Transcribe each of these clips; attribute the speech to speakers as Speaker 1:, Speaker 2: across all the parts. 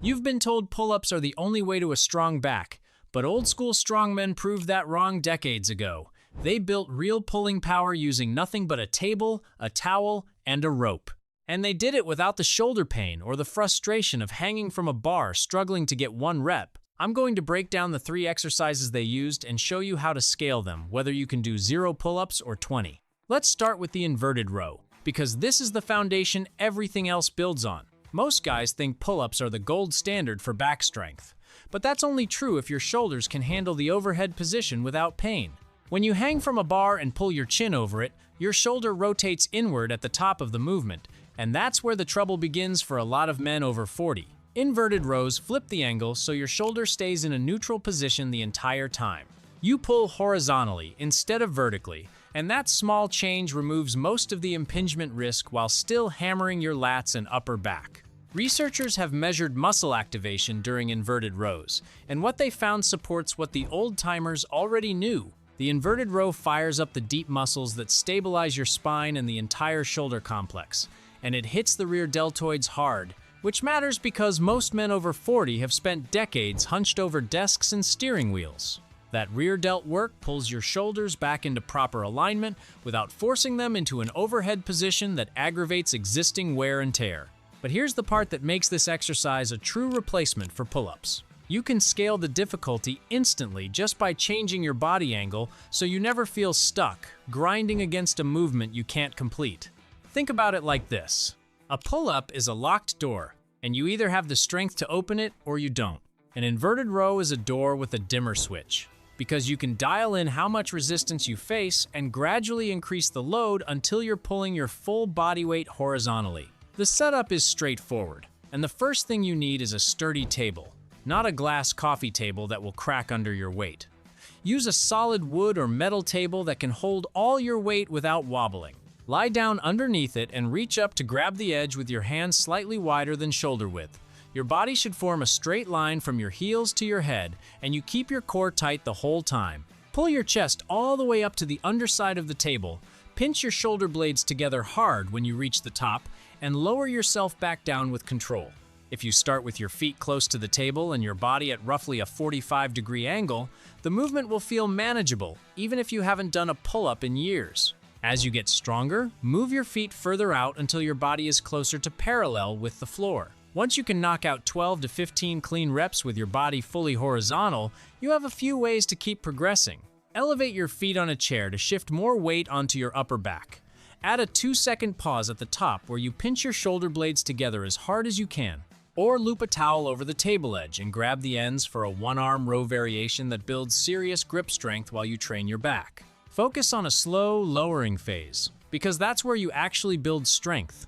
Speaker 1: You've been told pull-ups are the only way to a strong back, but old-school strongmen proved that wrong decades ago. They built real pulling power using nothing but a table, a towel, and a rope. And they did it without the shoulder pain or the frustration of hanging from a bar struggling to get one rep. I'm going to break down the 3 exercises they used and show you how to scale them, whether you can do 0 pull-ups or 20. Let's start with the inverted row, because this is the foundation everything else builds on. Most guys think pull-ups are the gold standard for back strength, but that's only true if your shoulders can handle the overhead position without pain. When you hang from a bar and pull your chin over it, your shoulder rotates inward at the top of the movement, and that's where the trouble begins for a lot of men over 40. Inverted rows flip the angle so your shoulder stays in a neutral position the entire time. You pull horizontally instead of vertically, and that small change removes most of the impingement risk while still hammering your lats and upper back. Researchers have measured muscle activation during inverted rows, and what they found supports what the old-timers already knew. The inverted row fires up the deep muscles that stabilize your spine and the entire shoulder complex, and it hits the rear deltoids hard, which matters because most men over 40 have spent decades hunched over desks and steering wheels. That rear delt work pulls your shoulders back into proper alignment without forcing them into an overhead position that aggravates existing wear and tear. But here's the part that makes this exercise a true replacement for pull-ups. You can scale the difficulty instantly just by changing your body angle so you never feel stuck, grinding against a movement you can't complete. Think about it like this. A pull-up is a locked door, and you either have the strength to open it or you don't. An inverted row is a door with a dimmer switch, because you can dial in how much resistance you face and gradually increase the load until you're pulling your full body weight horizontally. The setup is straightforward, and the first thing you need is a sturdy table, not a glass coffee table that will crack under your weight. Use a solid wood or metal table that can hold all your weight without wobbling. Lie down underneath it and reach up to grab the edge with your hands slightly wider than shoulder width. Your body should form a straight line from your heels to your head, and you keep your core tight the whole time. Pull your chest all the way up to the underside of the table, pinch your shoulder blades together hard when you reach the top, and lower yourself back down with control. If you start with your feet close to the table and your body at roughly a 45-degree angle, the movement will feel manageable, even if you haven't done a pull-up in years. As you get stronger, move your feet further out until your body is closer to parallel with the floor. Once you can knock out 12 to 15 clean reps with your body fully horizontal, you have a few ways to keep progressing. Elevate your feet on a chair to shift more weight onto your upper back. Add a 2-second pause at the top where you pinch your shoulder blades together as hard as you can. Or loop a towel over the table edge and grab the ends for a one-arm row variation that builds serious grip strength while you train your back. Focus on a slow, lowering phase, because that's where you actually build strength.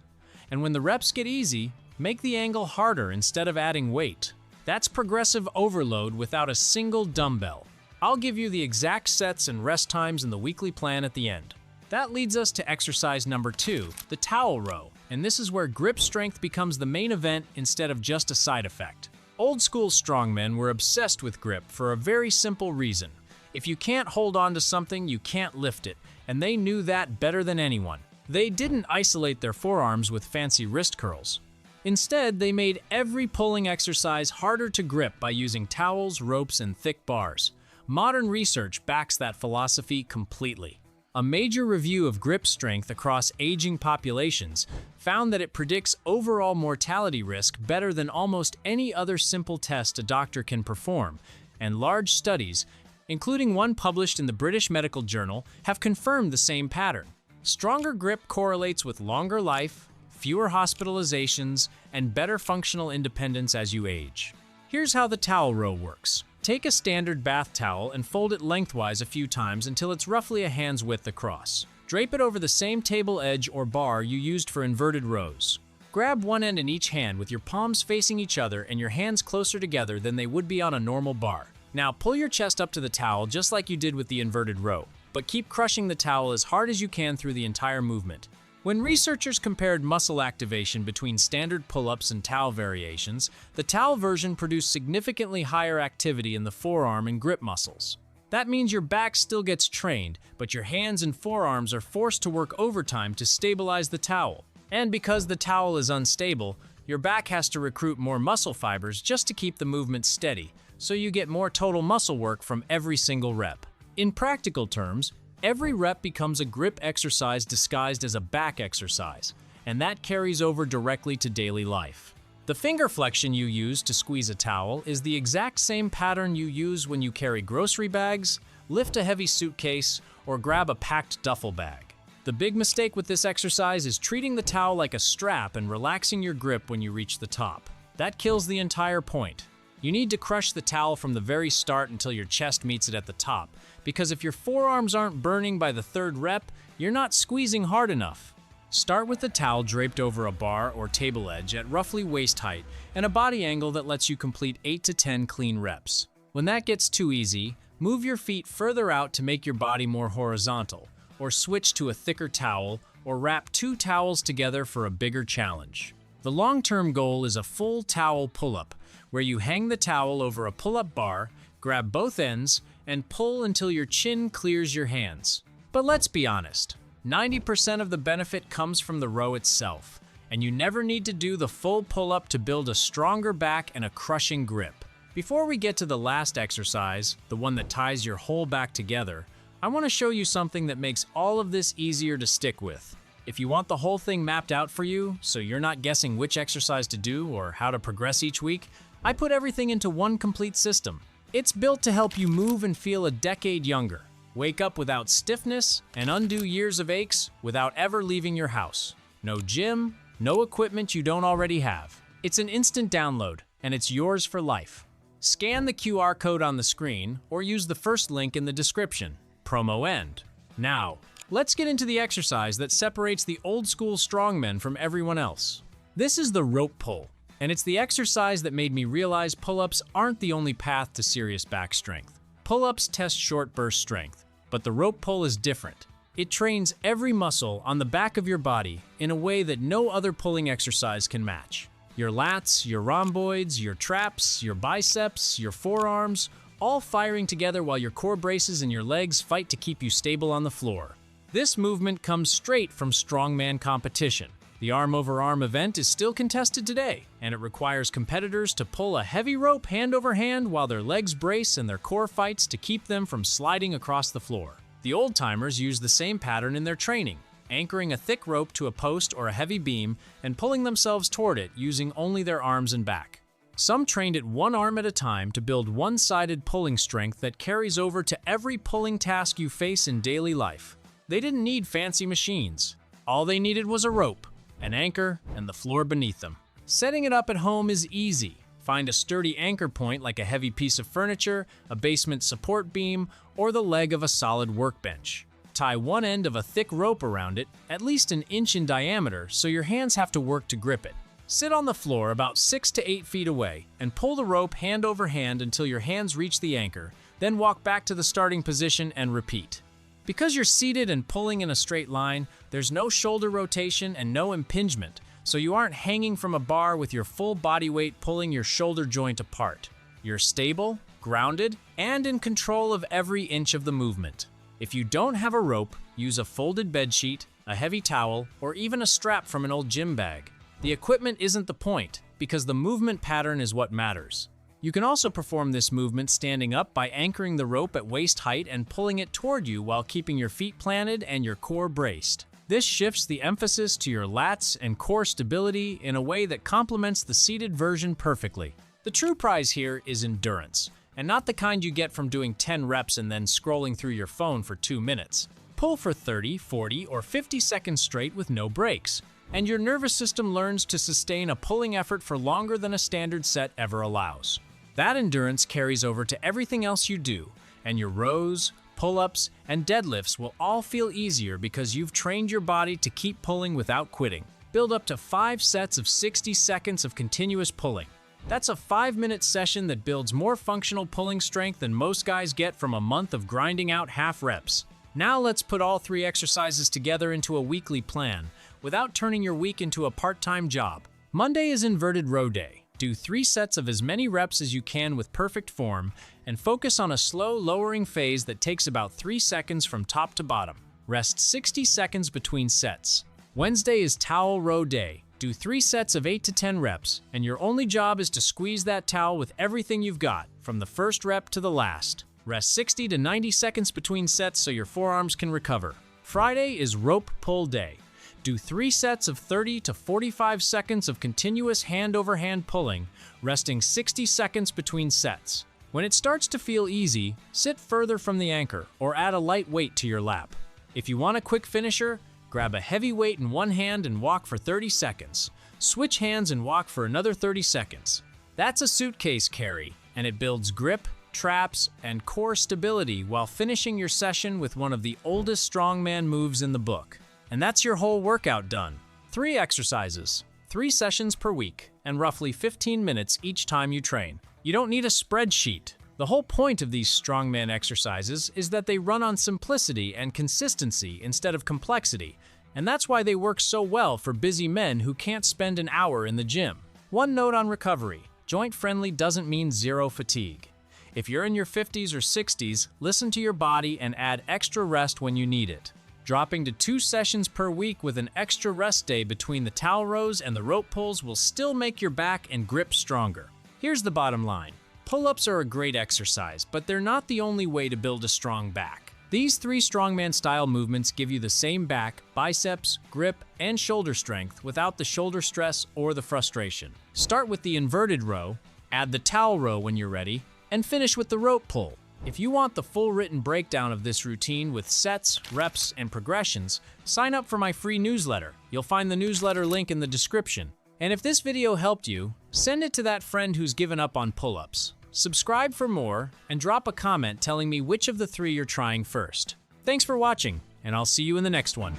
Speaker 1: And when the reps get easy, make the angle harder instead of adding weight. That's progressive overload without a single dumbbell. I'll give you the exact sets and rest times in the weekly plan at the end. That leads us to exercise number 2, the towel row, and this is where grip strength becomes the main event instead of just a side effect. Old school strongmen were obsessed with grip for a very simple reason. If you can't hold on to something, you can't lift it, and they knew that better than anyone. They didn't isolate their forearms with fancy wrist curls. Instead, they made every pulling exercise harder to grip by using towels, ropes, and thick bars. Modern research backs that philosophy completely. A major review of grip strength across aging populations found that it predicts overall mortality risk better than almost any other simple test a doctor can perform, and large studies, including one published in the British Medical Journal, have confirmed the same pattern. Stronger grip correlates with longer life, fewer hospitalizations, and better functional independence as you age. Here's how the towel row works. Take a standard bath towel and fold it lengthwise a few times until it's roughly a hand's width across. Drape it over the same table edge or bar you used for inverted rows. Grab one end in each hand with your palms facing each other and your hands closer together than they would be on a normal bar. Now pull your chest up to the towel just like you did with the inverted row, but keep crushing the towel as hard as you can through the entire movement. When researchers compared muscle activation between standard pull-ups and towel variations, the towel version produced significantly higher activity in the forearm and grip muscles. That means your back still gets trained, but your hands and forearms are forced to work overtime to stabilize the towel. And because the towel is unstable, Your back has to recruit more muscle fibers just to keep the movement steady, so you get more total muscle work from every single rep. In practical terms, every rep becomes a grip exercise disguised as a back exercise, and that carries over directly to daily life. The finger flexion you use to squeeze a towel is the exact same pattern you use when you carry grocery bags, lift a heavy suitcase, or grab a packed duffel bag. The big mistake with this exercise is treating the towel like a strap and relaxing your grip when you reach the top. That kills the entire point. You need to crush the towel from the very start until your chest meets it at the top, because if your forearms aren't burning by the third rep, you're not squeezing hard enough. Start with the towel draped over a bar or table edge at roughly waist height and a body angle that lets you complete 8 to 10 clean reps. When that gets too easy, move your feet further out to make your body more horizontal, or switch to a thicker towel, or wrap 2 towels together for a bigger challenge. The long-term goal is a full towel pull-up, where you hang the towel over a pull-up bar, grab both ends, and pull until your chin clears your hands. But let's be honest, 90% of the benefit comes from the row itself, and you never need to do the full pull-up to build a stronger back and a crushing grip. Before we get to the last exercise, the one that ties your whole back together, I want to show you something that makes all of this easier to stick with. If you want the whole thing mapped out for you, so you're not guessing which exercise to do or how to progress each week, I put everything into one complete system. It's built to help you move and feel a decade younger, wake up without stiffness, and undo years of aches without ever leaving your house. No gym, no equipment you don't already have. It's an instant download, and it's yours for life. Scan the QR code on the screen or use the first link in the description. Promo end. Now, let's get into the exercise that separates the old school strongmen from everyone else. This is the rope pull, and it's the exercise that made me realize pull-ups aren't the only path to serious back strength. Pull-ups test short burst strength, but the rope pull is different. It trains every muscle on the back of your body in a way that no other pulling exercise can match. Your lats, your rhomboids, your traps, your biceps, your forearms, all firing together while your core braces and your legs fight to keep you stable on the floor. This movement comes straight from strongman competition. The arm-over-arm event is still contested today, and it requires competitors to pull a heavy rope hand over hand while their legs brace and their core fights to keep them from sliding across the floor. The old-timers use the same pattern in their training, anchoring a thick rope to a post or a heavy beam and pulling themselves toward it using only their arms and back. Some trained it one arm at a time to build one-sided pulling strength that carries over to every pulling task you face in daily life. They didn't need fancy machines. All they needed was a rope, an anchor, and the floor beneath them. Setting it up at home is easy. Find a sturdy anchor point like a heavy piece of furniture, a basement support beam, or the leg of a solid workbench. Tie one end of a thick rope around it, at least an inch in diameter, so your hands have to work to grip it. Sit on the floor about 6 to 8 feet away and pull the rope hand over hand until your hands reach the anchor, then walk back to the starting position and repeat. Because you're seated and pulling in a straight line, there's no shoulder rotation and no impingement, so you aren't hanging from a bar with your full body weight pulling your shoulder joint apart. You're stable, grounded, and in control of every inch of the movement. If you don't have a rope, use a folded bedsheet, a heavy towel, or even a strap from an old gym bag. The equipment isn't the point, because the movement pattern is what matters. You can also perform this movement standing up by anchoring the rope at waist height and pulling it toward you while keeping your feet planted and your core braced. This shifts the emphasis to your lats and core stability in a way that complements the seated version perfectly. The true prize here is endurance, and not the kind you get from doing 10 reps and then scrolling through your phone for 2 minutes. Pull for 30, 40, or 50 seconds straight with no breaks, and your nervous system learns to sustain a pulling effort for longer than a standard set ever allows. That endurance carries over to everything else you do, and your rows, pull-ups, and deadlifts will all feel easier because you've trained your body to keep pulling without quitting. Build up to 5 sets of 60 seconds of continuous pulling. That's a 5-minute session that builds more functional pulling strength than most guys get from a month of grinding out half reps. Now let's put all 3 exercises together into a weekly plan, without turning your week into a part-time job. Monday is inverted row day. Do 3 sets of as many reps as you can with perfect form, and focus on a slow lowering phase that takes about 3 seconds from top to bottom. Rest 60 seconds between sets. Wednesday is towel row day. Do 3 sets of 8 to 10 reps, and your only job is to squeeze that towel with everything you've got, from the first rep to the last. Rest 60 to 90 seconds between sets so your forearms can recover. Friday is rope pull day. Do 3 sets of 30 to 45 seconds of continuous hand-over-hand pulling, resting 60 seconds between sets. When it starts to feel easy, sit further from the anchor or add a light weight to your lap. If you want a quick finisher, grab a heavy weight in one hand and walk for 30 seconds. Switch hands and walk for another 30 seconds. That's a suitcase carry, and it builds grip, traps, and core stability while finishing your session with one of the oldest strongman moves in the book. And that's your whole workout done. 3 exercises, 3 sessions per week, and roughly 15 minutes each time you train. You don't need a spreadsheet. The whole point of these strongman exercises is that they run on simplicity and consistency instead of complexity, and that's why they work so well for busy men who can't spend an hour in the gym. One note on recovery: joint-friendly doesn't mean zero fatigue. If you're in your 50s or 60s, listen to your body and add extra rest when you need it. Dropping to 2 sessions per week with an extra rest day between the towel rows and the rope pulls will still make your back and grip stronger. Here's the bottom line. Pull-ups are a great exercise, but they're not the only way to build a strong back. These 3 strongman-style movements give you the same back, biceps, grip, and shoulder strength without the shoulder stress or the frustration. Start with the inverted row, add the towel row when you're ready, and finish with the rope pull. If you want the full written breakdown of this routine with sets, reps, and progressions, sign up for my free newsletter. You'll find the newsletter link in the description. And if this video helped you, send it to that friend who's given up on pull-ups. Subscribe for more, and drop a comment telling me which of the 3 you're trying first. Thanks for watching, and I'll see you in the next one.